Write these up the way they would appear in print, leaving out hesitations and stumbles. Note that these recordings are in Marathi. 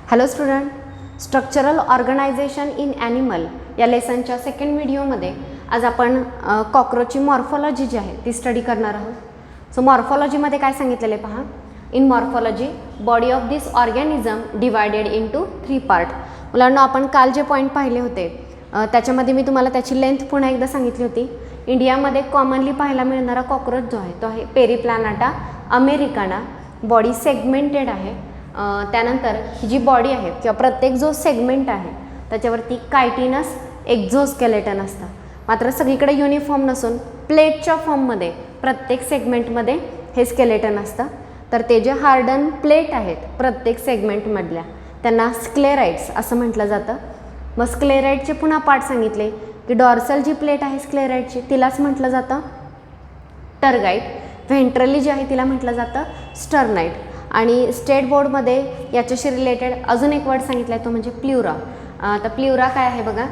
Hello student, structural organisation in animal या लेसनच्या सेकंड व्हिडिओमध्ये आज आपण कॉक्रोचची मॉर्फॉलॉजी जी आहे ती स्टडी करणार आहोत. सो मॉर्फॉलॉजीमध्ये काय सांगितलेलं आहे पहा. In morphology body of this organism divided into 3 part. मुलांना आपण काल जे पॉईंट पाहिले होते त्याच्यामध्ये मी तुम्हाला त्याची लेंथ पुन्हा एकदा सांगितली होती. इंडियामध्ये कॉमनली पाहायला मिळणारा कॉक्रोच जो आहे तो आहे पेरिप्लॅनाटा अमेरिकाना. बॉडी सेगमेंटेड आहे. त्यानंतर ही जी बॉडी आहे किंवा प्रत्येक जो सेगमेंट आहे त्याच्यावरती कायटिनस एक्झोस्केलेटन असतं. मात्र सगळीकडे युनिफॉर्म नसून प्लेटच्या फॉर्ममध्ये प्रत्येक सेगमेंटमध्ये हे स्केलेटन असतं. तर ते जे हार्डन प्लेट आहेत प्रत्येक सेगमेंटमधल्या त्यांना स्क्लेराइड्स असं म्हटलं जातं. मग स्क्लेराइडचे पुन्हा पार्ट सांगितले की डॉर्सल जी प्लेट आहे स्क्लेराइडची तिलाच म्हटलं जातं टर्गाइट. व्हेंट्रली जी आहे तिला म्हटलं जातं स्टर्नाइट. आणि स्टेट बोर्डमध्ये याच्याशी रिलेटेड अजून एक वर्ड सांगितला आहे तो म्हणजे प्ल्युरा. तर प्ल्युरा काय आहे बघा.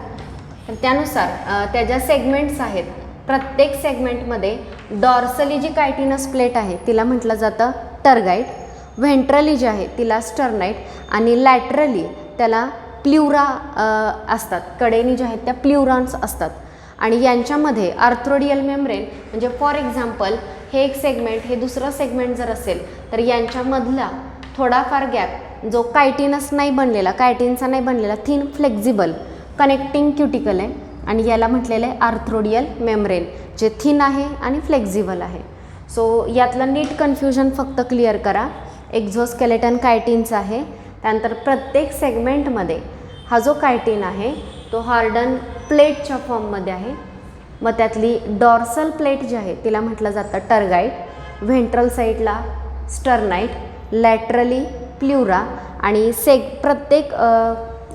तर त्यानुसार त्या ज्या सेगमेंट्स आहेत प्रत्येक सेगमेंटमध्ये डॉर्सली जी कायटिनस प्लेट आहे तिला म्हटलं जातं टर्गाइट. व्हेंट्रली जी आहे तिला स्टर्नाइट आणि लॅटरली त्याला प्ल्युरा असतात. कडेनी ज्या आहेत त्या प्ल्युरॉन्स असतात. आणि यांच्यामध्ये आर्थ्रोडियल मेम्ब्रेन म्हणजे फॉर एक्झाम्पल हे एक सेगमेंट हे दुसरं सेगमेंट जर असेल तर यांच्यामधला थोडाफार गॅप जो कायटिनस नाही बनलेला कायटिनचा नाही बनलेला थिन फ्लेक्झिबल कनेक्टिंग क्युटिकल आहे आणि याला म्हटलेलं आहे आर्थ्रोडियल मेम्ब्रेन जे थिन आहे आणि फ्लेक्झिबल आहे. सो यातलं नीट कन्फ्युजन फक्त क्लिअर करा. एक्झोस्केलेटन कायटिनचा आहे. त्यानंतर प्रत्येक सेगमेंटमध्ये हा जो कायटिन आहे तो हार्डन प्लेटच्या फॉर्ममध्ये आहे. मग त्यातली डॉर्सल प्लेट जी आहे तिला म्हटलं जातं टर्गाइट. व्हेंट्रल साईडला स्टर्नाइट, लॅटरली प्ल्युरा आणि प्रत्येक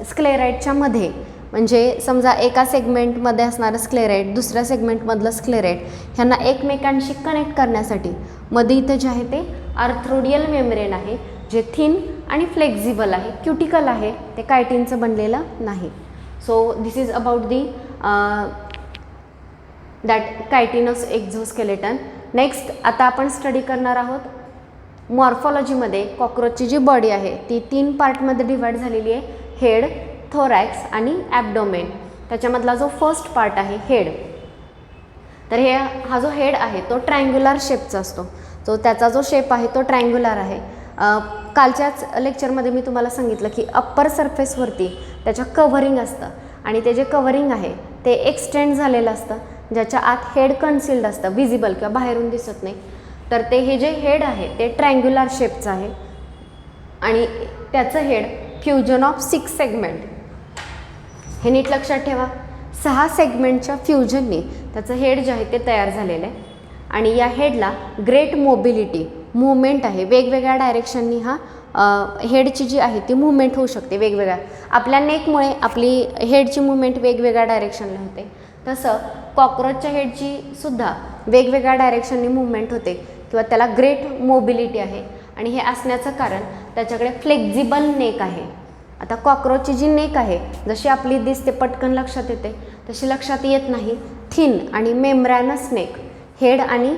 स्क्लेराइडच्या मध्ये म्हणजे समजा एका सेगमेंटमध्ये असणारं स्क्लेराइड दुसऱ्या सेगमेंटमधलं स्क्लेराइड ह्यांना एकमेकांशी कनेक्ट करण्यासाठी मध्ये इथं जे आहे ते आर्थ्रोडियल मेम्ब्रेन आहे जे थिन आणि फ्लेक्झिबल आहे. क्युटिकल आहे ते कायटिनचं बनलेलं नाही. So this is about the that chitinous exoskeleton. Next आता आपण स्टडी करणार आहोत मॉर्फॉलॉजीमध्ये कॉक्रोचची जी बॉडी आहे ती 3 पार्टमध्ये डिवाइड झालेली आहे. हेड, थोरॅक्स आणि ॲब्डोमेन. त्याच्यामधला जो फर्स्ट पार्ट आहे हेड, तर हा जो हेड आहे तो ट्रायंग्युलर शेपचा असतो. तो त्याचा जो शेप आहे तो ट्रायंग्युलर आहे. कालच्याच लेक्चरमध्ये मी तुम्हाला सांगितलं की अप्पर सरफेसवरती त्याच्या कव्हरिंग असतं आणि ते जे कव्हरिंग आहे ते एक्सटेंड झालेलं असतं ज्याच्या आत हेड कन्सिल्ड असतं, विजिबल किंवा बाहेरून दिसत नाही. तर ते हे जे हेड आहे ते ट्रायंग्युलर शेपचं आहे आणि त्याचं हेड फ्युजन ऑफ 6 सेगमेंट. हे नीट लक्षात ठेवा. 6 सेगमेंटच्या फ्युजनने त्याचं हेड जे आहे ते तयार झालेलं आहे. आणि या हेडला ग्रेट मोबिलिटी मूवमेंट आहे. वेगवेगळ्या डायरेक्शननी हा हेडची जी आहे ती मूवमेंट होऊ शकते वेगवेगळ्या. आपल्या नेकमुळे आपली हेडची मूवमेंट वेगवेगळ्या डायरेक्शनला होते. तसं कॉक्रोचच्या हेडची सुद्धा वेगवेगळ्या डायरेक्शननी मूवमेंट होते किंवा त्याला ग्रेट मोबिलिटी आहे. आणि हे असण्याचं कारण त्याच्याकडे फ्लेक्झिबल नेक आहे. आता कॉक्रोचची जी नेक आहे जशी आपली दिसते पटकन लक्षात येते तशी लक्षात येत नाही. थिन आणि मेम्ब्रॅनस नेक. हेड आणि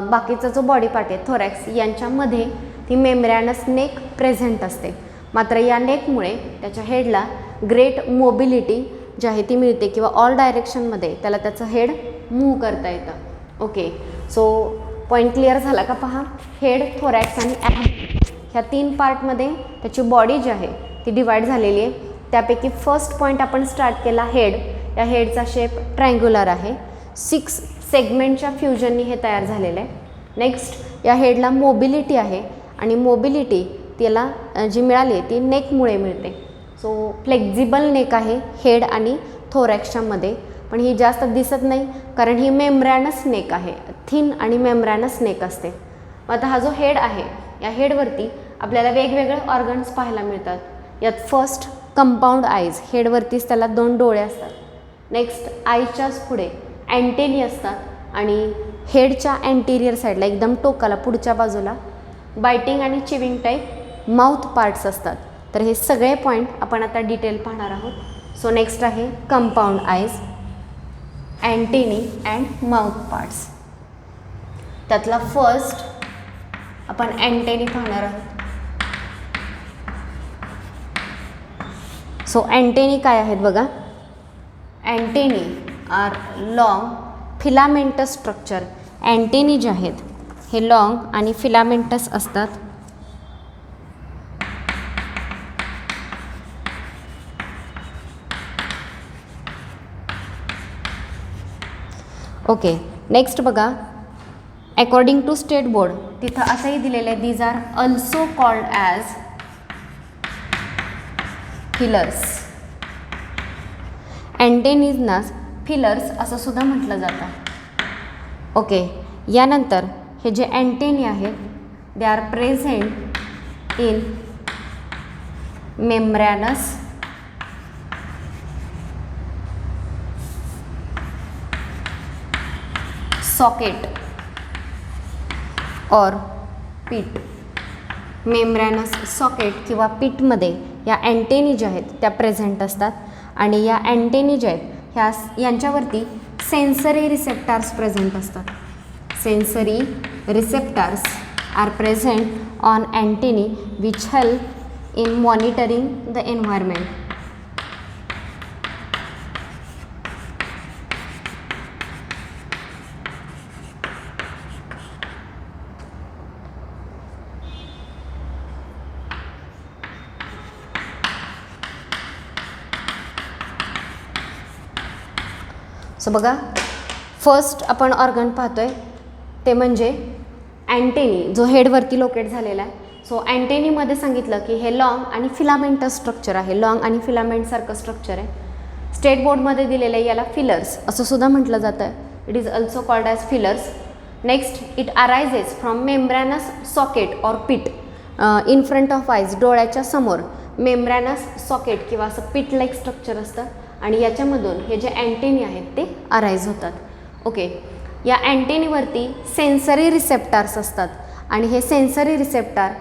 बाकीचा जो बॉडी पार्ट आहे थोरॅक्स यांच्यामध्ये ती मेम्ब्रॅनस नेक प्रेझेंट असते. मात्र या नेकमुळे त्याच्या हेडला ग्रेट मोबिलिटी जी आहे ती मिळते किंवा ऑल डायरेक्शनमध्ये त्याला त्याचं हेड मूव्ह करता येतं. ओके, सो पॉईंट क्लिअर झाला का पहा. हेड, थोरॅक्स आणि ह्या 3 पार्टमध्ये त्याची बॉडी जी आहे ती डिवाईड झालेली आहे. त्यापैकी फर्स्ट पॉईंट आपण स्टार्ट केला हेड. या हेडचा शेप ट्रायंग्युलर आहे. 6 सेगमेंटच्या फ्युजननी हे तयार झालेलं आहे. नेक्स्ट या हेडला मोबिलिटी आहे आणि मोबिलिटी त्याला जी मिळाली आहे ती नेकमुळे मिळते. सो फ्लेक्झिबल नेक आहे हेड आणि थोरॅक्सच्या मध्ये. पण ही जास्त दिसत नाही कारण ही मेम्ब्रॅनस नेक आहे. थिन आणि मेम्ब्रॅनस नेक असते. आता हा जो हेड आहे या हेडवरती आपल्याला वेगवेगळे ऑर्गन्स पाहायला मिळतात. यात फर्स्ट कंपाऊंड आईज. हेडवरतीच त्याला 2 डोळे असतात. नेक्स्ट आईच्याच पुढे अँटेनी असतात आणि हेडच्या अँटेरियर साईडला एकदम टोकाला पुढच्या बाजूला बायटिंग आणि चिविंग टाईप माउथ पार्ट्स असतात. तर हे सगळे पॉईंट आपण आता डिटेल पाहणार आहोत. सो नेक्स्ट आहे compound eyes, antennae and mouth parts. त्यातला फर्स्ट आपण अँटेनी पाहणार आहोत. सो अँटेनी काय आहेत बघा. Antennae are long filamentous structure. Antennae जे आहेत हे लॉंग आणि फिलामेंटस असतात. ओके, नेक्स्ट बघा. अकॉर्डिंग टू स्टेट बोर्ड तिथं असंही दिलेलं आहे, these are also called as feelers. अँटेनीजना फिलर्स असं सुद्धा म्हटलं जातं. ओके, यानंतर हे जे अँटेनी आहेत they are present in membranous socket और पीट. मेम्ब्रॅनस सॉकेट किंवा पीटमध्ये या अँटेनी ज्या आहेत त्या प्रेझेंट असतात आणि या अँटेनी ज्या आहेत यांच्यावरती सेन्सरी रिसेप्टार्स प्रेझेंट असतात. Sensory receptors are present on antennae which help in monitoring the environment. So बघा, फर्स्ट आपण ऑर्गन पाहतोय ते म्हणजे अँटेनी, जो हेडवरती लोकेट झालेला आहे. सो अँटेनीमध्ये सांगितलं की हे लॉंग आणि फिलामेंटस स्ट्रक्चर आहे. लॉंग आणि फिलामेंटसारखं स्ट्रक्चर आहे. स्टेट बोर्डमध्ये दिलेलं आहे याला फिलर्स असं सुद्धा म्हटलं जातं. It is also called as feelers. Next, it arises from membranous socket or pit in front of eyes. डोळ्याच्या समोर मेम्ब्रॅनस सॉकेट किंवा असं पीट लाईक स्ट्रक्चर असतं आणि याच्यामधून हे जे अँटेनी आहेत ते अराईज होतात. ओके, या अँटेनीवरती सेन्सरी रिसेप्टार्स असतात आणि हे सेन्सरी रिसेप्टार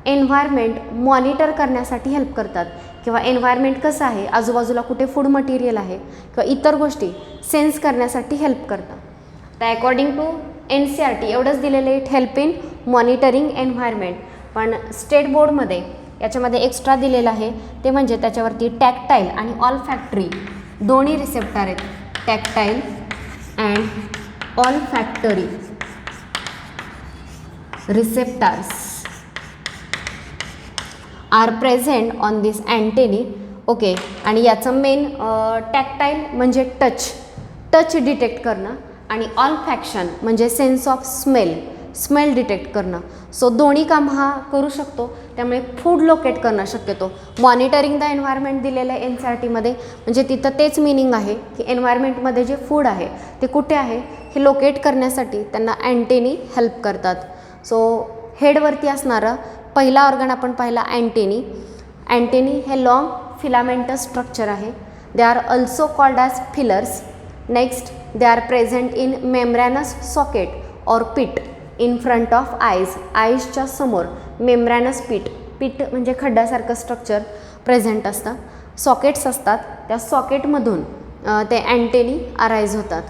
एन्व्हायरमेंट मॉनिटर करण्यासाठी हेल्प करतात किंवा एन्व्हायरमेंट कसं आहे, आजूबाजूला कुठे फूड मटेरियल आहे किंवा इतर गोष्टी सेन्स करण्यासाठी हेल्प करतात. तर अकॉर्डिंग टू NCERT एवढंच दिलेलं आहे, it help in monitoring environment. पण स्टेट बोर्डमध्ये याच्यामध्ये एक्स्ट्रा दिलेलं आहे ते म्हणजे त्याच्यावरती टॅक्टाईल आणि ऑलफॅक्टरी दोन्ही रिसेप्टार आहेत. Tactile and olfactory receptors are present on this antennae. Okay, आणि याचं मेन टॅक्टाईल म्हणजे टच डिटेक्ट करणं आणि ऑलफॅक्शन म्हणजे सेन्स ऑफ स्मेल डिटेक्ट करणं. सो दोन्ही काम हा करू शकतो. त्यामुळे फूड लोकेट करणं शक्यतो. मॉनिटरिंग द एन्व्हायरमेंट दिलेलं आहे NCERTमध्ये, म्हणजे तिथं तेच मिनिंग आहे की एन्व्हायरमेंटमध्ये जे फूड आहे ते कुठे आहे हे लोकेट करण्यासाठी त्यांना अँटेनी हेल्प करतात. सो हेडवरती असणारं पहिला ऑर्गन आपण पाहिला अँटेनी. अँटेनी हे लॉंग फिलामेंटस स्ट्रक्चर आहे. They are also called as feelers. Next, they are present in membranous socket or pit in front of आईजच्या समोर मेम्ब्रॅनस पीट म्हणजे खड्ड्यासारखं स्ट्रक्चर प्रेझेंट असतं. सॉकेट्स असतात, त्या सॉकेटमधून ते अँटेनी अराईज होतात.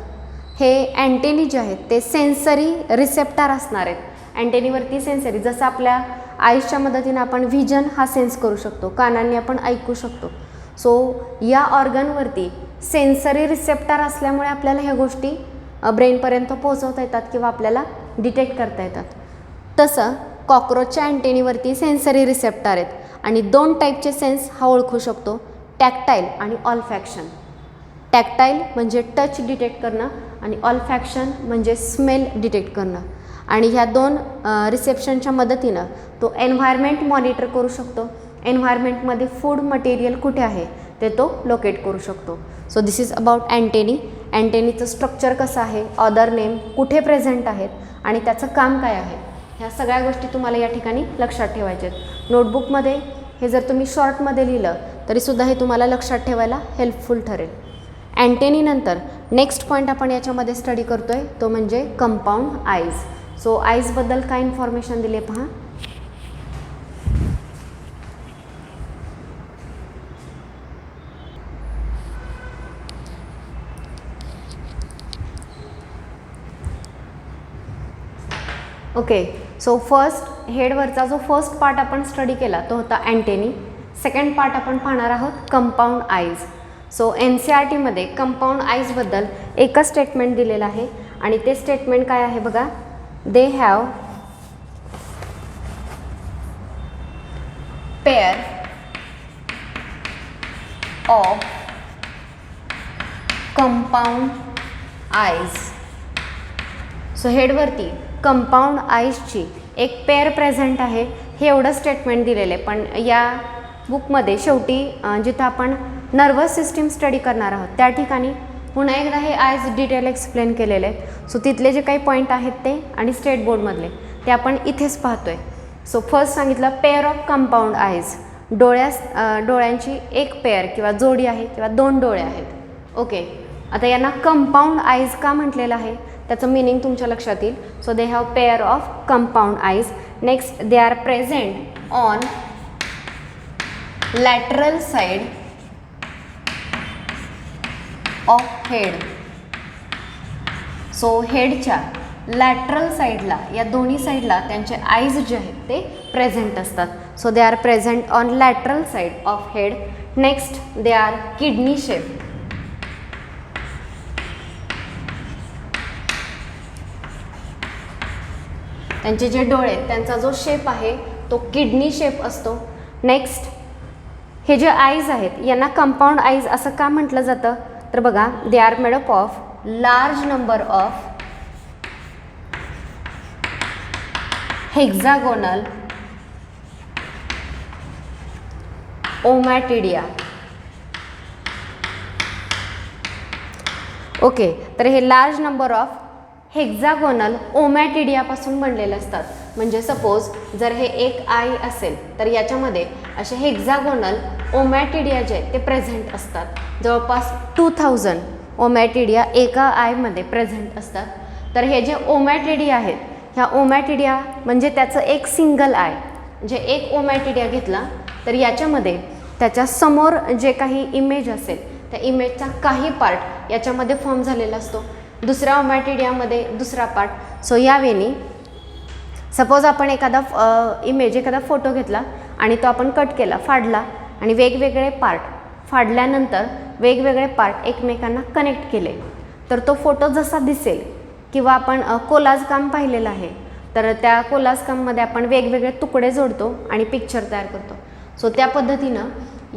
हे अँटेनी जे आहेत ते सेन्सरी रिसेप्टार असणार आहेत. अँटेनीवरती सेन्सरी, जसं आपल्या आईजच्या मदतीने आपण व्हिजन हा सेन्स करू शकतो, कानांनी आपण ऐकू शकतो. सो या ऑर्गनवरती सेन्सरी रिसेप्टार असल्यामुळे आपल्याला ह्या गोष्टी ब्रेनपर्यंत पोहोचवता येतात किंवा आपल्याला डिटेक्ट करता येतात. तसं कॉक्रोचच्या अँटेनीवरती सेन्सरी रिसेप्टार आहेत आणि दोन टाईपचे सेन्स हा ओळखू शकतो, टॅक्टाईल आणि ऑलफॅक्शन. टॅक्टाईल म्हणजे टच डिटेक्ट करणं आणि ऑलफॅक्शन म्हणजे स्मेल डिटेक्ट करणं. आणि ह्या दोन रिसेप्शनच्या मदतीनं तो एन्व्हायरमेंट मॉनिटर करू शकतो. एन्व्हायरमेंटमध्ये फूड मटेरियल कुठे आहे ते तो लोकेट करू शकतो. So this is about antennae. अँटेनीचं स्ट्रक्चर कसं आहे, अदर नेम कुठे प्रेझेंट आहेत आणि त्याचं काम काय आहे, ह्या सगळ्या गोष्टी तुम्हाला या ठिकाणी लक्षात ठेवायच्या आहेत. नोटबुकमध्ये हे जर तुम्ही शॉर्टमध्ये लिहिलं तरीसुद्धा हे तुम्हाला लक्षात ठेवायला हेल्पफुल ठरेल. अँटेनीनंतर नेक्स्ट पॉईंट आपण याच्यामध्ये स्टडी करतो आहे तो म्हणजे कंपाऊंड आईज. सो आईजबद्दल काय इन्फॉर्मेशन दिली पहा. ओके, सो फर्स्ट हेडवरचा जो फर्स्ट पार्ट आपण स्टडी केला तो होता अँटेनी. सेकंड पार्ट आपण पाहणार आहोत कंपाऊंड आईज. सो NCERTमध्ये कंपाऊंड आईजबद्दल एकच स्टेटमेंट दिलेलं आहे आणि ते स्टेटमेंट काय आहे बघा. They have pair of compound eyes. So हेडवरती कंपाऊंड आईजची एक पेअर प्रेझेंट आहे हे एवढं स्टेटमेंट दिलेलं आहे. पण या बुकमध्ये शेवटी जिथं आपण नर्वस सिस्टीम स्टडी करणार आहोत त्या ठिकाणी पुन्हा एकदा हे आईज डिटेल एक्सप्लेन केलेले आहेत. सो तिथले जे काही पॉईंट आहेत ते आणि स्टेट बोर्डमधले ते आपण इथेच पाहतोय. सो फर्स्ट सांगितलं पेअर ऑफ कंपाऊंड आईज, डोळ्यांची एक पेअर किंवा जोडी आहे किंवा दोन डोळे आहेत. ओके, आता यांना कंपाऊंड आईज का म्हटलेलं आहे त्याचं मिनिंग तुमच्या लक्षात येईल. So they have pair of compound eyes. Next, they are present on lateral side of head. So हेडच्या लॅटरल साईडला या दोन्ही साईडला त्यांचे आईज जे आहेत ते प्रेझेंट असतात. So they are present on lateral side of head. Next, they R kidney shape. त्यांचे जे डोळे त्यांचा जो शेप आहे तो किडनी शेप असतो. नेक्स्ट, हे जे आईज आहेत यांना कंपाऊंड आईज असं का म्हटलं जातं तर बघा, they are made up of large number of hexagonal ommatidia. Okay, तर हे लार्ज नंबर ऑफ हेक्सागोनल ओमॅटिडियापासून बनलेले असतात. म्हणजे सपोज जर हे एक आई असेल तर याच्यामध्ये असे हेक्सागोनल ओमॅटिडिया जे आहेत ते प्रेझेंट असतात. जवळपास 2000 ओमॅटिडिया एका आयमध्ये प्रेझेंट असतात. तर हे जे ओमॅटिडिया आहेत ह्या ओमॅटिडिया म्हणजे त्याचं एक सिंगल आय, म्हणजे एक ओमॅटिडिया घेतला तर याच्यामध्ये त्याच्या समोर जे काही इमेज असेल त्या इमेजचा काही पार्ट याच्यामध्ये फॉर्म झालेला असतो, दुसऱ्या ओमॅटिडियामध्ये दुसरा पार्ट. सो यावेळी सपोज आपण एखादा फोटो घेतला आणि तो आपण कट केला, फाडला आणि वेगवेगळे पार्ट फाडल्यानंतर वेगवेगळे पार्ट एकमेकांना कनेक्ट केले तर तो फोटो जसा दिसेल. किंवा आपण कोलाज काम पाहिलेलं आहे तर त्या कोलाज काममध्ये आपण वेगवेगळे तुकडे जोडतो आणि पिक्चर तयार करतो. सो त्या पद्धतीनं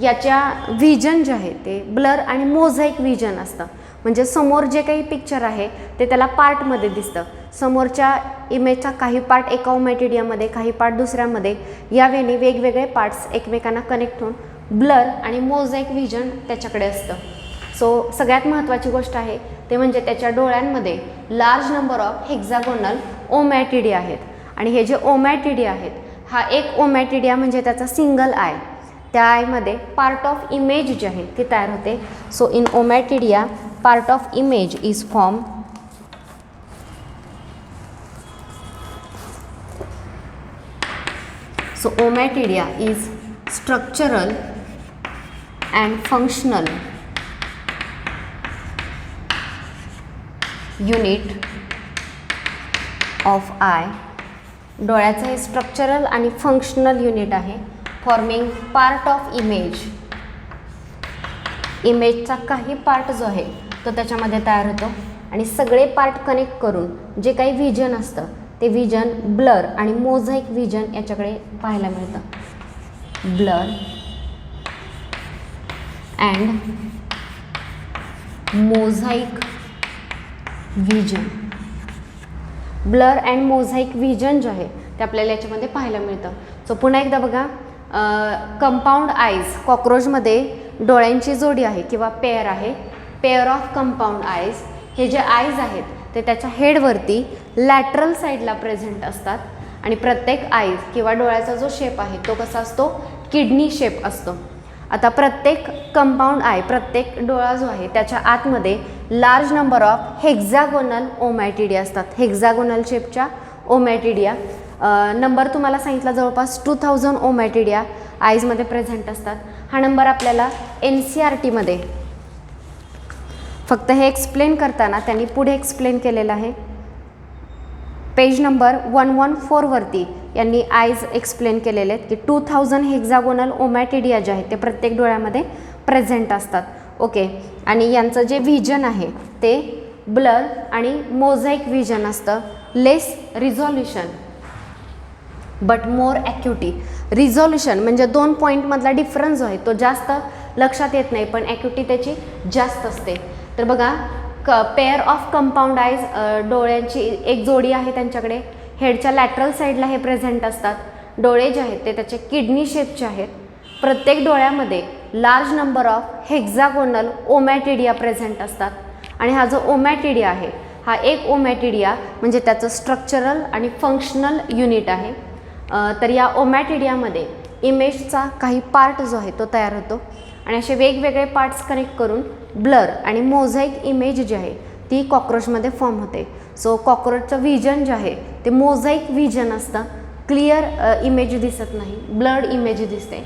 याच्या व्हिजन जे आहे ते ब्लर आणि मोझाईक व्हिजन असतं. म्हणजे समोर जे काही पिक्चर आहे ते त्याला पार्टमध्ये दिसतं. समोरच्या इमेजचा काही पार्ट एका ओमॅटिडियामध्ये, काही पार्ट दुसऱ्यामध्ये, यावेळी वेगवेगळे पार्ट्स एकमेकांना कनेक्ट होऊन ब्लर आणि मोझाईक व्हिजन त्याच्याकडे असतं. सो सगळ्यात महत्त्वाची गोष्ट आहे ते म्हणजे त्याच्या डोळ्यांमध्ये लार्ज नंबर ऑफ हेक्सागोनल ओमॅटिडिया आहेत. आणि हे जे ओमॅटिडिया आहेत हा एक ओमॅटिडिया म्हणजे त्याचा सिंगल आय, त्या आयमध्ये पार्ट ऑफ इमेज जी आहे ती तयार होते. So in ommatidia part of image is formed. So ommatidia is structural and functional unit of eye. डोळ्याचं हे स्ट्रक्चरल आणि फंक्शनल युनिट आहे फॉर्मिंग पार्ट ऑफ इमेज. इमेजचा काही पार्ट जो आहे तो त्याच्यामध्ये तयार होतो आणि सगळे पार्ट कनेक्ट करून जे काही व्हिजन असतं ते व्हिजन ब्लर आणि मोझाईक व्हिजन याच्याकडे पाहायला मिळतं. Blur and mosaic vision. Blur and mosaic vision जे आहे ते आपल्याला याच्यामध्ये पाहायला मिळतं. सो पुन्हा एकदा बघा, कंपाऊंड आईज कॉक्रोचमध्ये डोळ्यांची जोडी आहे किंवा पेअर आहे, पेअर ऑफ कंपाऊंड आईज. हे जे आईज आहेत ते त्याच्या हेडवरती लॅटरल साईडला प्रेझेंट असतात आणि प्रत्येक आईज किंवा डोळ्याचा जो शेप आहे तो कसा असतो, किडनी शेप असतो. आता प्रत्येक कंपाऊंड आय, प्रत्येक डोळा जो आहे त्याच्या आतमध्ये लार्ज नंबर ऑफ हेक्सागोनल ओमॅटिडिया असतात. हेक्सागोनल शेपच्या ओमॅटिडिया नंबर तुम्हाला सांगितला जवळपास 2000 ओमॅटिडिया आईजमध्ये प्रेझेंट असतात. हा नंबर आपल्याला NCERTमध्ये फक्त हे एक्सप्लेन करताना त्यांनी पुढे एक्सप्लेन केलेलं आहे. पेज नंबर 114वरती यांनी आयज एक्सप्लेन केलेले आहेत की 2000 हेक्झागोनल ओमॅटिडिया जे आहे ते प्रत्येक डोळ्यामध्ये प्रेझेंट असतात. ओके, आणि यांचं जे व्हिजन आहे ते ब्लर आणि मोझाईक व्हिजन असतं. लेस रिझॉल्युशन बट मोर ॲक्युटी. रिझॉल्युशन म्हणजे 2 पॉईंटमधला डिफरन्स जो आहे तो जास्त लक्षात येत नाही, पण ॲक्युटी त्याची जास्त असते. तर बघा, पेअर ऑफ कंपाऊंड आईज, डोळ्यांची एक जोडी आहे त्यांच्याकडे. हेडच्या लॅटरल साईडला हे प्रेझेंट असतात. डोळे जे आहेत ते त्याचे किडनी शेपचे आहेत. प्रत्येक डोळ्यामध्ये large number of hexagonal ommatidia present असतात. आणि हा जो ओमॅटिडिया आहे हा एक ओमॅटिडिया म्हणजे त्याचं स्ट्रक्चरल आणि फंक्शनल युनिट आहे. तर या ओमॅटिडियामध्ये इमेजचा काही पार्ट जो आहे तो तयार होतो आणि असे वेगवेगळे पार्ट्स कनेक्ट करून ब्लर आणि मोझाईक इमेज जी आहे ती कॉक्रोचमध्ये फॉर्म होते. सो कॉक्रोचचं व्हिजन जे आहे ते मोझाईक व्हिजन असतं. क्लिअर इमेज दिसत नाही, ब्लर्ड इमेज दिसते.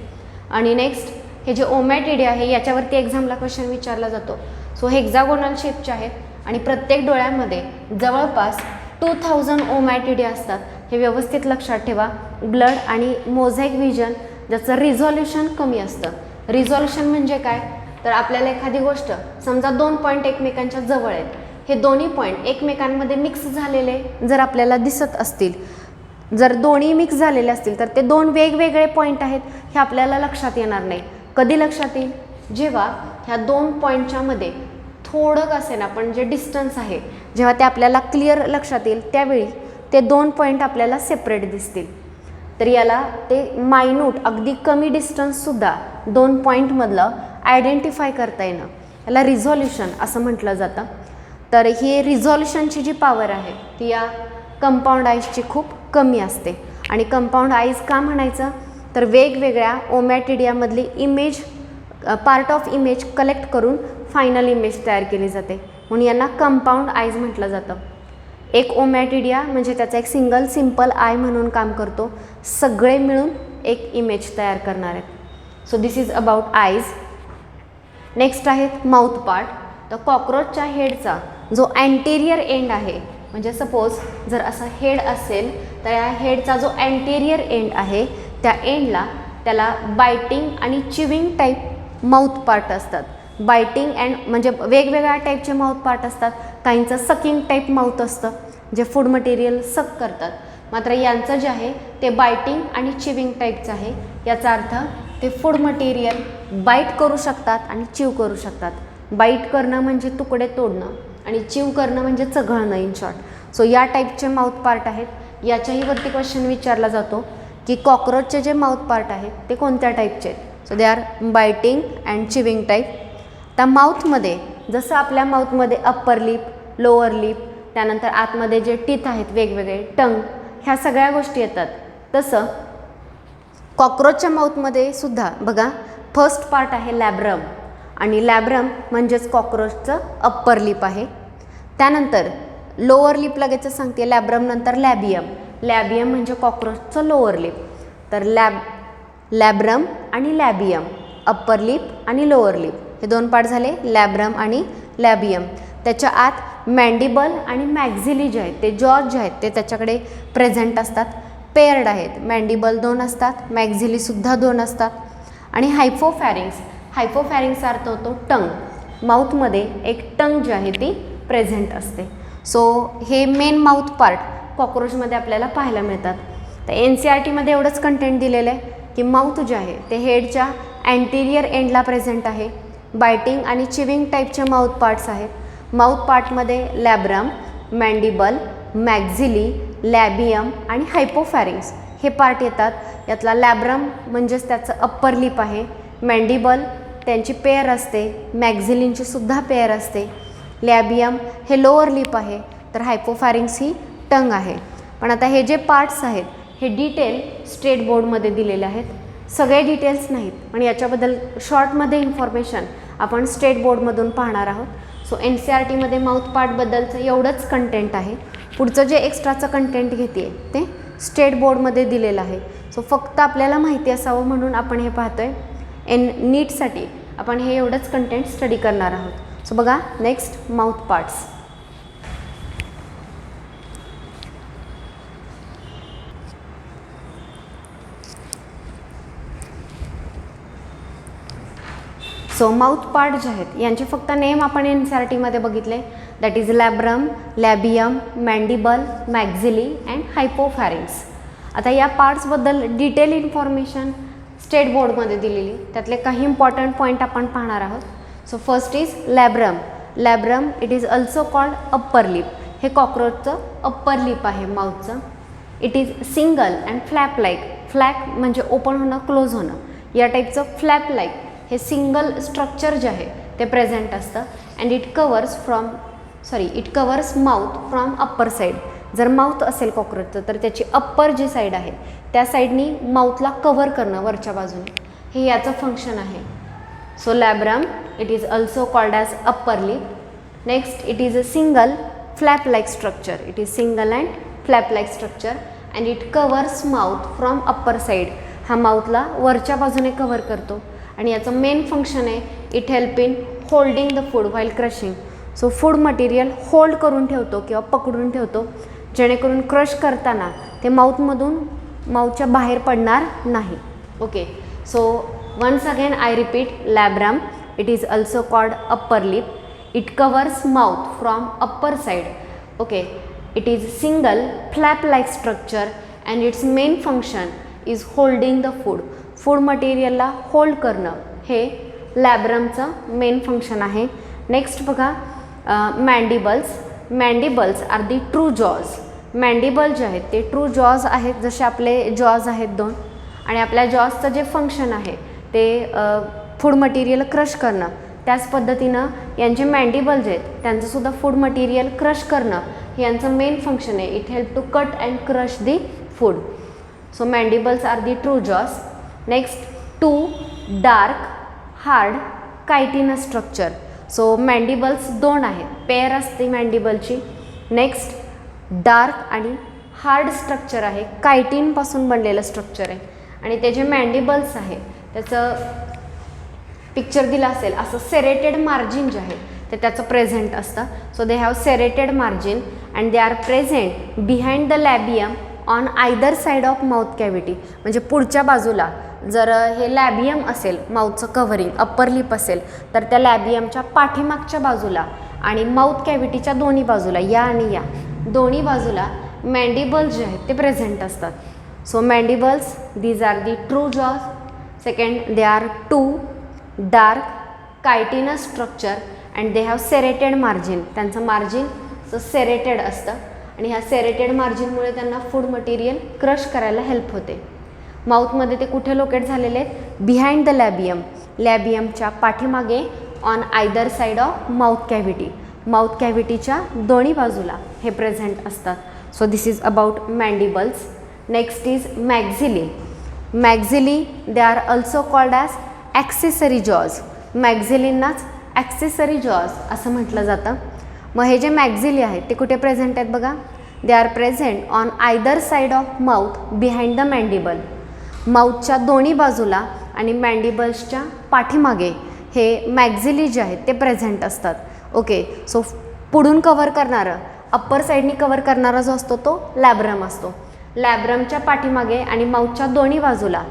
आणि नेक्स्ट हे जे ओमॅटिडिया आहे याच्यावरती एक्झामला क्वेश्चन विचारला जातो. सो हेक्झागोनल शेपचे आहेत आणि प्रत्येक डोळ्यामध्ये जवळपास 2000 ओमॅटिडिया असतात. हे व्यवस्थित लक्षात ठेवा. ब्लड आणि मोझाईक व्हिजन ज्याचं रिझॉल्युशन कमी असतं. रिझॉल्युशन म्हणजे काय, तर आपल्याला एखादी गोष्ट समजा 2 पॉईंट एकमेकांच्या जवळ आहेत, हे दोन्ही पॉईंट एकमेकांमध्ये मिक्स झालेले जर आपल्याला दिसत असतील, जर दोन्ही मिक्स झालेले असतील तर ते 2 वेगवेगळे पॉईंट आहेत हे आपल्याला लक्षात येणार नाही. कधी लक्षात येईल, जेव्हा ह्या 2 पॉईंटच्या मध्ये थोडं का असेना पण जे डिस्टन्स आहे जेव्हा ते आपल्याला क्लिअर लक्षात येईल त्यावेळी ते 2 पॉईंट आपल्याला सेपरेट दिसतील. तर याला ते मायन्यूट अगदी कमी डिस्टन्ससुद्धा 2 पॉईंटमधलं आयडेंटिफाय करता येणं याला रिझॉल्युशन असं म्हटलं जातं. तर ही रिझॉल्युशनची जी पॉवर आहे ती या कंपाऊंड आईजची खूप कमी असते. आणि कंपाऊंड आईज का म्हणायचं, तर वेगवेगळ्या ओमॅटिडियामधली image part of image collect करून फायनल इमेज तयार केली जाते, म्हणून यांना कंपाऊंड आईज म्हटलं जातं. एक ओमॅटिडिया म्हणजे त्याचा एक सिंपल आय म्हणून काम करतो. सगळे मिळून एक इमेज तयार करणार आहेत. So this is about eyes. Next आहेत माउथ पार्ट. तर कॉक्रोचच्या हेडचा जो अँटेरियर एंड आहे, म्हणजे सपोज जर असा हेड असेल तर या हेडचा जो अँटेरियर एंड आहे त्या एंडला त्याला बायटिंग आणि चिविंग टाईप माउथ पार्ट असतात. बायटिंग अँड म्हणजे वेगवेगळ्या टाईपचे माउथ पार्ट असतात. काहींचं सकिंग टाईप माउथ असतं जे फूड मटेरियल सक करतात, मात्र यांचं जे आहे ते बायटिंग आणि चिविंग टाईपचं आहे. याचा अर्थ ते फूड मटेरियल बाईट करू शकतात आणि चिव करू शकतात. बाईट करणं म्हणजे तुकडे तोडणं आणि चिव करणं म्हणजे चघळणं इन शॉर्ट. सो या टाईपचे माउथ पार्ट आहेत. याच्याही वरती क्वेश्चन विचारला जातो की कॉक्रोचचे जे माउथ पार्ट आहेत ते कोणत्या टाईपचे आहेत. So they are biting and chewing type. त्या माउथमध्ये जसं आपल्या माउथमध्ये अप्पर लिप, लोअर लिप, त्यानंतर आतमध्ये जे टीथ आहेत वेगवेगळे, टंग, ह्या सगळ्या गोष्टी येतात, तसं कॉक्रोचच्या माउथमध्ये सुद्धा बघा फर्स्ट पार्ट आहे लॅब्रम आणि लॅब्रम म्हणजेच कॉक्रोचचं अप्पर लिप आहे. त्यानंतर लोअर लिप लगेच सांगते, लॅब्रम नंतर लॅबियम. लॅबियम म्हणजे कॉक्रोचचं लोअर लिप. तर लॅब्रम आणि लॅबियम, अप्पर लिप आणि लोअर लिप हे 2 पार्ट झाले, लॅब्रम आणि लॅबियम. त्याच्या आत मॅन्डिबल आणि मॅक्झिली जे आहेत ते जॉज जे आहेत ते त्याच्याकडे प्रेझेंट असतात. पेअर्ड आहेत, मॅन्डिबल 2 असतात, मॅक्झिलीसुद्धा 2 असतात. आणि हायपोफॅरिंग्सचा अर्थ होतो टंग. माउथमध्ये एक टंग जी आहे ती प्रेझेंट असते. सो हे मेन माउथ पार्ट कॉक्रोचमध्ये आपल्याला पाहायला मिळतात. तर NCERTमध्ये एवढंच कंटेंट दिलेलं आहे की माउथ जे आहे ते हेडच्या अँटेरियर एंडला प्रेझेंट आहे. बायटिंग आणि चिविंग टाईपचे माउथ पार्ट्स आहेत. माउथ पार्टमध्ये लॅब्रम, मॅन्डिबल, मॅक्झिली, लॅबियम आणि हायपोफॅरिंग्स हे पार्ट येतात. यातला लॅब्रम म्हणजेच त्याचं अप्पर लिप आहे, मॅन्डिबल त्यांची पेअर असते, मॅक्झिलींची सुद्धा पेअर असते, लॅबियम हे लोअर लिप आहे, तर हायपोफॅरिंग्स ही टंग आहे. पण आता हे जे पार्ट्स आहेत हे डिटेल स्टेट बोर्डमध्ये दिलेले आहेत. सगळे डिटेल्स नाहीत, पण याच्याबद्दल शॉर्टमध्ये इन्फॉर्मेशन आपण स्टेट बोर्डमधून पाहणार आहोत. सो NCERTमध्ये माउथ पार्टबद्दलचं एवढंच कंटेंट आहे. पुढचं जे एक्स्ट्राचं कंटेंट घेते ते स्टेट बोर्डमध्ये दिलेलं आहे. सो फक्त आपल्याला माहिती असावं म्हणून आपण हे पाहतो आहे. नीटसाठी आपण हे एवढंच कंटेंट स्टडी करणार आहोत. सो बघा next mouth parts. So mouth part जे आहेत यांचे फक्त नेम आपण NCERTमध्ये बघितले, दॅट इज लॅब्रम, लॅबियम, मॅन्डिबल, मॅक्झिली अँड हायपोफॅरिंग्स. आता या पार्ट्सबद्दल डिटेल इन्फॉर्मेशन स्टेट बोर्डमध्ये दिलेली, त्यातले काही इम्पॉर्टंट पॉईंट आपण पाहणार आहोत. So first is labrum. Labrum it is also called upper lip. हे कॉक्रोचचं अप्पर लिप आहे माउथचं. It is single and flap like. Flap म्हणजे ओपन होणं, क्लोज होणं, या टाईपचं फ्लॅप लाईक हे सिंगल स्ट्रक्चर जे आहे ते प्रेझेंट असतं. And it covers mouth from upper side. जर माउथ असेल कॉक्रोचचं तर त्याची अप्पर जी साईड आहे त्या साईडनी माउथला कव्हर करणं वरच्या बाजूने, हे याचं फंक्शन आहे. So labrum it is also called as upper lip. Next it is a single flap like structure. It is single and flap like structure and it covers mouth from upper side. हा माउथला वरच्या बाजूने कव्हर करतो आणि याचं मेन फंक्शन आहे it help in holding the food while crushing. So food material hold करून ठेवतो किंवा पकडून ठेवतो, जेणेकरून क्रश करताना ते माउथच्या बाहेर पडणार नाही. Okay, so once again I repeat, labrum it is also called upper lip. It covers mouth from upper side. Okay, it is single flap like structure and its main function is holding the food. Food मटेरियलला होल्ड करणं हे लॅब्रमचं मेन फंक्शन आहे. नेक्स्ट बघा, mandibles. Mandibles are the true jaws. Mandible जे आहेत ते ट्रू जॉज आहेत, जसे आपले जॉज आहेत दोन, आणि आपल्या जॉजचं जे फंक्शन आहे ते फूड मटेरियल क्रश करणं. त्याच पद्धतीनं यांचे मॅन्डिबल जे आहेत त्यांचंसुद्धा फूड मटेरियल क्रश करणं हे यांचं मेन फंक्शन आहे. It help to cut and crush the food. So mandibles are the true jaws. Next, two dark hard chitinous structure. So mandibles दोन आहेत, पेअर असते मॅन्डिबलची. नेक्स्ट, डार्क आणि हार्ड स्ट्रक्चर आहे, कायटिनपासून बनलेलं स्ट्रक्चर आहे. आणि ते जे मॅन्डिबल्स आहे त्याचं पिक्चर दिलं असेल असं सेरेटेड मार्जिन जे आहे ते त्याचं प्रेझेंट असतं. So they have serrated margin and they are present behind the labium on either side of mouth cavity. म्हणजे पुढच्या बाजूला जर हे लॅबियम असेल, माउथचं कव्हरिंग अप्पर लिप असेल, तर त्या लॅबियमच्या पाठीमागच्या बाजूला आणि माउथ कॅव्हिटीच्या दोन्ही बाजूला, या आणि या दोन्ही बाजूला मॅन्डिबल्स जे आहेत ते प्रेझेंट असतात. So mandibles these are the true jaws. Second, they are two dark chitinous structure and they have serrated margin. त्यांचं मार्जिन सेरेटेड असतं आणि ह्या सेरेटेड मार्जिनमुळे त्यांना फूड मटेरियल क्रश करायला हेल्प होते. माउथमध्ये ते कुठे लोकेट झालेले आहेत? Behind the labium. लॅबियमच्या पाठीमागे on either side of mouth cavity. Mouth कॅव्हिटीच्या दोन्ही बाजूला हे प्रेझेंट असतात. So this is about mandibles. Next is maxillae. Maxillae they are also called as accessory jaws. मॅक्झिलींनाच ॲक्सेसरी जॉज असं म्हटलं जातं. मग हे जे मॅक्झिली आहेत ते कुठे प्रेझेंट आहेत बघा? They are present on either side of mouth behind the mandible. माउथच्या दोन्ही बाजूला आणि मॅन्डिबल्सच्या पाठीमागे हे मॅक्झिली जे आहेत ते प्रेझेंट असतात. ओके, सो पुढून कव्हर करणारं, अप्पर साईडनी कव्हर करणारा जो असतो तो लॅब्रम असतो. लॅब्रमच्या पाठीमागे आणि माउथच्या दोन्ही बाजूला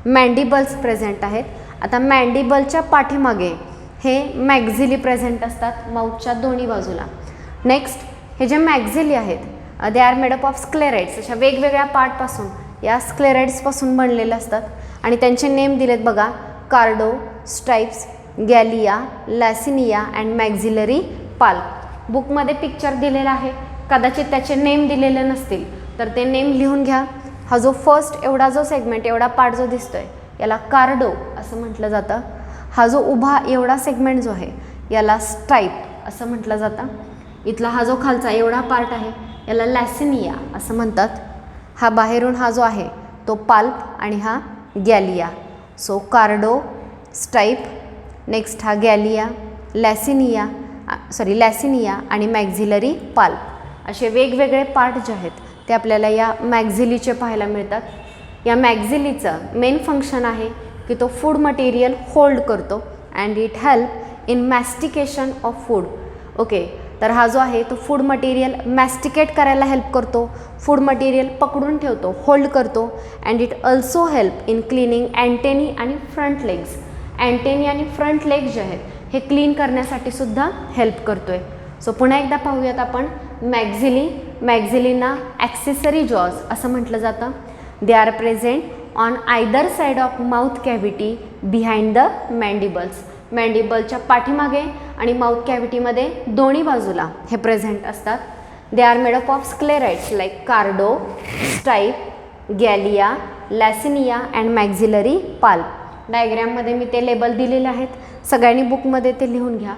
मॅन्डिबल्स प्रेझेंट आहेत. आता मॅन्डिबलच्या पाठीमागे हे मॅक्झिली प्रेझेंट असतात माउथच्या दोन्ही बाजूला. नेक्स्ट, हे जे मॅक्झिली आहेत they R made up of sclereids. अशा वेगवेगळ्या पार्टपासून, या स्क्लेराइड्सपासून बनलेले असतात आणि त्यांचे नेम दिलेत बघा: कार्डो, स्ट्राइप्स, गॅलिया, लॅसिनिया अँड मॅक्झिलरी पाल्प. बुकमध्ये पिक्चर दिलेला आहे, कदाचित त्याचे नेम दिलेले नसतील तर ते नेम लिहून घ्या. हा जो फर्स्ट एवढा जो सेगमेंट, एवढा पार्ट जो दिसतोय याला कार्डो असं म्हटलं जातं. हा जो उभा एवढा सेगमेंट जो आहे याला स्ट्राइप असं म्हटलं जातं. इथला हा जो खालचा एवढा पार्ट आहे याला लॅसिनिया असं म्हणतात. हा बाहेरून हा जो आहे तो पाल्प आणि हा गॅलिया. सो कार्डो, स्ट्राइप, नेक्स्ट हा गॅलिया, लॅसिनिया आणि मॅक्झिलरी पाल्प असे वेगवेगळे पार्ट जे आहेत ते आपल्याला या मॅक्झिलीचे पाहायला मिळतात. या मॅक्झिलीचं मेन फंक्शन आहे की तो फूड मटेरियल होल्ड करतो and it help in mastication of food. Okay, तर हा जो आहे तो फूड मटेरियल मॅस्टिकेट करायला हेल्प करतो, फूड मटेरियल पकडून ठेवतो, होल्ड करतो. And it also help in cleaning antennae आणि फ्रंट लेग्स. अँटेनी आणि फ्रंट लेग जे आहेत हे क्लीन करण्यासाठी सुद्धा हेल्प करतो आहे. सो पुन्हा एकदा पाहूयात आपण. मॅक्झिलीना ॲक्सेसरी जॉज असं म्हटलं जातं. They are present on either side of mouth cavity behind the mandibles. मॅन्डिबलच्या पाठीमागे आणि माउथ कॅव्हिटीमध्ये दोन्ही बाजूला हे प्रेझेंट असतात. They are made up of sclerites like cardo, stipe, गॅलिया, लॅसिनिया and मॅक्झिलरी pulp. डायग्रॅममध्ये मी ते लेबल दिलेले आहेत, सगळ्यांनी बुकमध्ये ते लिहून घ्या.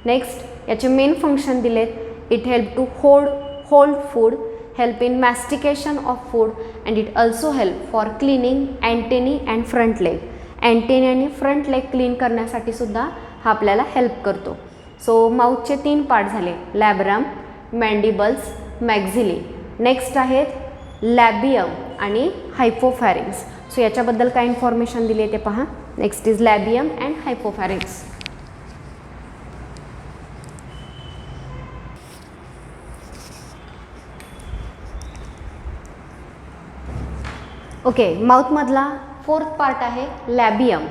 नेक्स्ट याचे मेन फंक्शन दिलेत. It help to hold food, help in mastication of food and it also help for cleaning antennae and front leg. अँटेनी आणि फ्रंट लेग क्लीन करण्यासाठी सुद्धा हा आपल्याला हेल्प करतो. सो माउथचे 3 पार्ट झाले, लॅब्रम, मॅन्डिबल्स, मॅक्झिली. नेक्स्ट आहेत लॅबियम आणि हायपोफॅरिंग्स. सो याच्याबद्दल काय इन्फॉर्मेशन दिली आहे ते पहा. Next is labium and hypopharynx. Okay, माउथमधला 4th पार्ट आहे labium.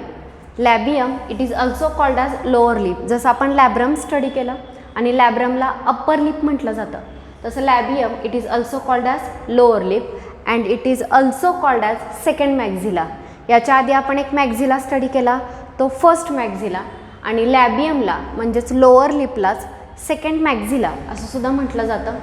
Labium it is also called as lower lip. जसं आपण लॅब्रम स्टडी केलं आणि लॅब्रमला अप्पर लिप म्हटलं जातं, तसं labium it is also called as lower lip and it is also called as second maxilla. याच्या आधी आपण एक मॅक्झिला स्टडी केला, तो फर्स्ट मॅक्झिला, आणि लॅबियमला म्हणजेच लोअर लिपलाच सेकंड मॅक्झिला असं सुद्धा म्हटलं जातं.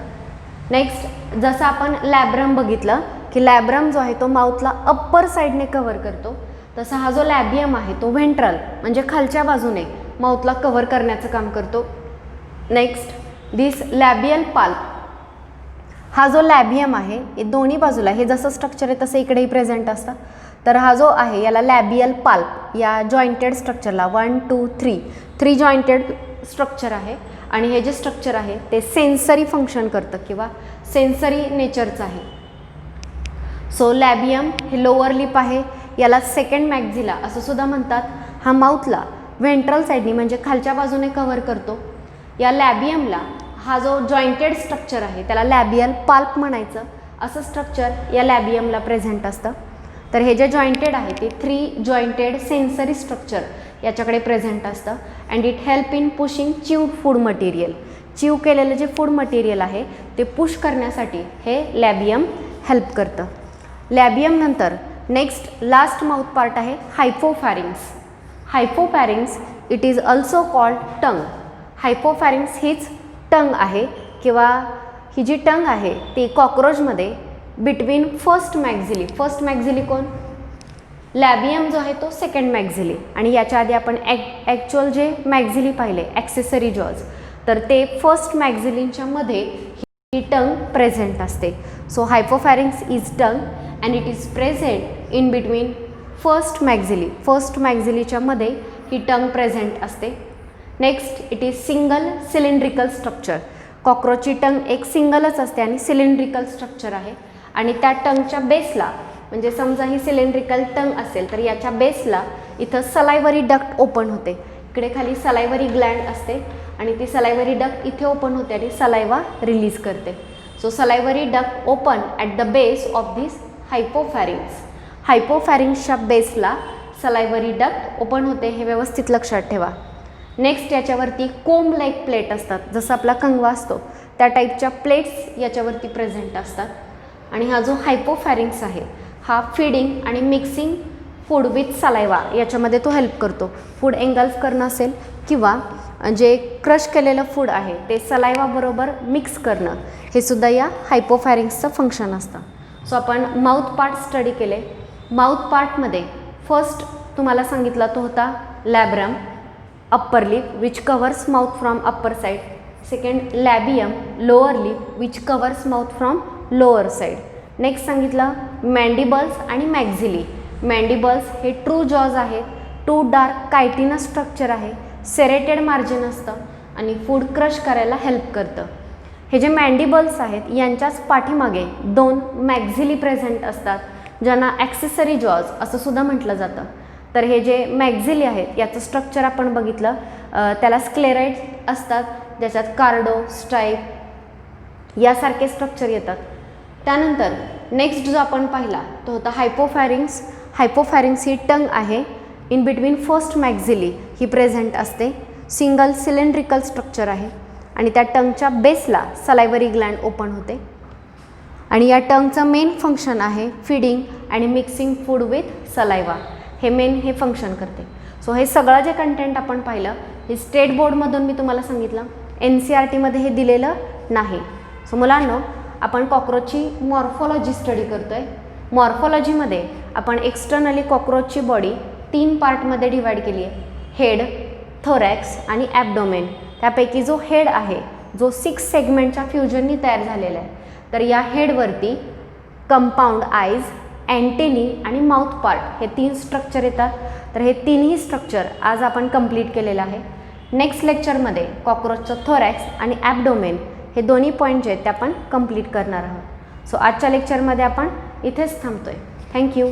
नेक्स्ट जसं आपण लॅब्रम बघितलं की लॅब्रम जो आहे तो माउथला अप्पर साईडने कव्हर करतो, तसा हा जो लॅबियम आहे तो व्हेंट्रल म्हणजे खालच्या बाजूने माउथला कव्हर करण्याचं काम करतो. नेक्स्ट दिस लॅबियल पाल्प. हा जो लॅबियम आहे हे दोन्ही बाजूला, हे जसं स्ट्रक्चर आहे तसं इकडेही प्रेझेंट असतं. तर हा जो आहे याला लॅबियल पाल्प या जॉईंटेड स्ट्रक्चरला 1 2 3 जॉईंटेड स्ट्रक्चर आहे आणि हे जे स्ट्रक्चर आहे ते सेन्सरी फंक्शन करतं किंवा सेन्सरी नेचरचं आहे. सो लॅबियम हे लोअर लिप आहे, याला सेकंड मॅक्झिला असं सुद्धा म्हणतात. हा माउथला व्हेंट्रल साईडनी म्हणजे खालच्या बाजूने कव्हर करतो. या लॅबियमला हा जो जॉईंटेड स्ट्रक्चर आहे त्याला लॅबियल पाल्प म्हणायचं. असं स्ट्रक्चर या लॅबियमला प्रेझेंट असतं. तर हे जे जॉईंटेड आहे ते 3 जॉईंटेड सेन्सरी स्ट्रक्चर याच्याकडे प्रेझेंट असतं. And it help in pushing chewed food material. च्यू केलेलं जे फूड मटेरियल आहे ते पुश करण्यासाठी हे लॅबियम हेल्प करतं. लॅबियम नंतर नेक्स्ट लास्ट माउथ पार्ट आहे हायपोफॅरिंग्स. हायपोफॅरिंग्स इट इज ऑल्सो कॉल्ड टंग. हायपोफॅरिंग्स हीच टंग आहे किंवा ही जी टंग आहे ती कॉक्रोचमध्ये बिटवीन फर्स्ट मॅक्झिली कोण? लॅबियम जो आहे तो सेकंड मॅक्झिली, आणि याच्या आधी आपण ॲक्च्युअल जे मॅक्झिली पाहिले ॲक्सेसरी जॉज, तर ते फर्स्ट मॅक्झिलींच्या मध्ये ही टंग प्रेझेंट असते. So hypopharynx is tongue and it is present in between first मॅक्झिलीच्या मध्ये ही टंग प्रेझेंट असते. Next it is single cylindrical structure. कॉक्रोचची टंग एक सिंगलच असते आणि सिलेंड्रिकल स्ट्रक्चर आहे, आणि त्या टंगच्या बेसला म्हणजे समजा ही सिलेंड्रिकल टंग असेल तर याच्या बेसला इथं सलायवरी डक्ट ओपन होते. इकडे खाली सलायवरी ग्लँड असते आणि ती सलायवरी डक्ट इथे ओपन होते आणि सलायवा रिलीज करते. So salivary duct open at the base of this hypopharynx. हायपोफॅरिंग्सच्या बेसला सलायवरी डक्ट ओपन होते, हे व्यवस्थित लक्षात ठेवा. नेक्स्ट याच्यावरती कोंब लाईक प्लेट असतात, जसं आपला कंगवा असतो त्या टाईपच्या प्लेट्स याच्यावरती प्रेझेंट असतात. आणि हा जो हायपोफॅरिंग्स आहे हा फीडिंग आणि मिक्सिंग फूड विथ सलायवा याच्यामध्ये तो हेल्प करतो. फूड एंगल्फ करणं असेल किंवा जे क्रश केलेलं फूड आहे ते सलायवाबरोबर मिक्स करणं, हे सुद्धा या हायपोफॅरिंग्सचं फंक्शन असतं. सो आपण माउथ पार्ट स्टडी केले. माउथ पार्टमध्ये फर्स्ट तुम्हाला सांगितला तो होता labrum, upper lip which covers mouth from upper side. Second labium, lower lip which covers mouth from lower side. Next सांगितलं मॅन्डिबल्स आणि मॅक्झिली. मॅन्डिबल्स हे ट्रू जॉज आहे, 2 डार्क कायटिनस स्ट्रक्चर आहे, सेरेटेड मार्जिन असतं आणि फूड क्रश करायला हेल्प करतं. हे जे मॅन्डिबल्स आहेत यांच्याच पाठीमागे 2 मॅक्झिली प्रेझेंट असतात, ज्यांना ॲक्सेसरी जॉज असं सुद्धा म्हटलं जातं. तर हे जे मॅक्झिली आहेत याचं स्ट्रक्चर आपण बघितलं, त्याला स्क्लेराइड असतात ज्याच्यात कार्डो, स्टाईप यासारखे स्ट्रक्चर येतात. त्यानंतर नेक्स्ट जो आपण पाहिला तो होता हायपोफॅरिंग्स. हायपोफॅरिंग्स ही टंग आहे, इन बिटवीन फर्स्ट मॅक्झिली ही प्रेझेंट असते. सिंगल सिलेंड्रिकल स्ट्रक्चर आहे आणि त्या टंगच्या बेसला सलायवरी ग्लँड ओपन होते आणि या टंगचं मेन फंक्शन आहे फीडिंग आणि मिक्सिंग फूड विथ सलायवा. हे फंक्शन करते. सो हे सगळं जे कंटेंट आपण पाहिलं हे स्टेट बोर्डमधून मी तुम्हाला सांगितलं, NCERTमध्ये हे दिलेलं नाही. सो मुलांनो, आपण कॉक्रोचची मॉर्फोलॉजी स्टडी करतो आहे. मॉर्फोलॉजीमध्ये आपण एक्सटर्नली कॉक्रोचची बॉडी 3 पार्टमध्ये डिवाईड केली आहे. हेड, थोरॅक्स आणि ॲबडोमेन. त्यापैकी जो हेड आहे जो 6 सेगमेंटच्या फ्युजननी तयार झालेला आहे, तर या हेडवरती कंपाऊंड आईज, अँटेनी आणि माउथ पार्ट हे 3 स्ट्रक्चर येतात. तर हे 3ही स्ट्रक्चर आज आपण कंप्लीट केलेलं आहे. नेक्स्ट लेक्चरमध्ये कॉक्रोचचं थोरॅक्स आणि ॲबडोमेन हे दोन्ही पॉईंट जे आहेत ते आपण कंप्लीट करणार आहोत. सो आजच्या लेक्चरमध्ये आपण इथेच थांबतो आहे. थँक्यू.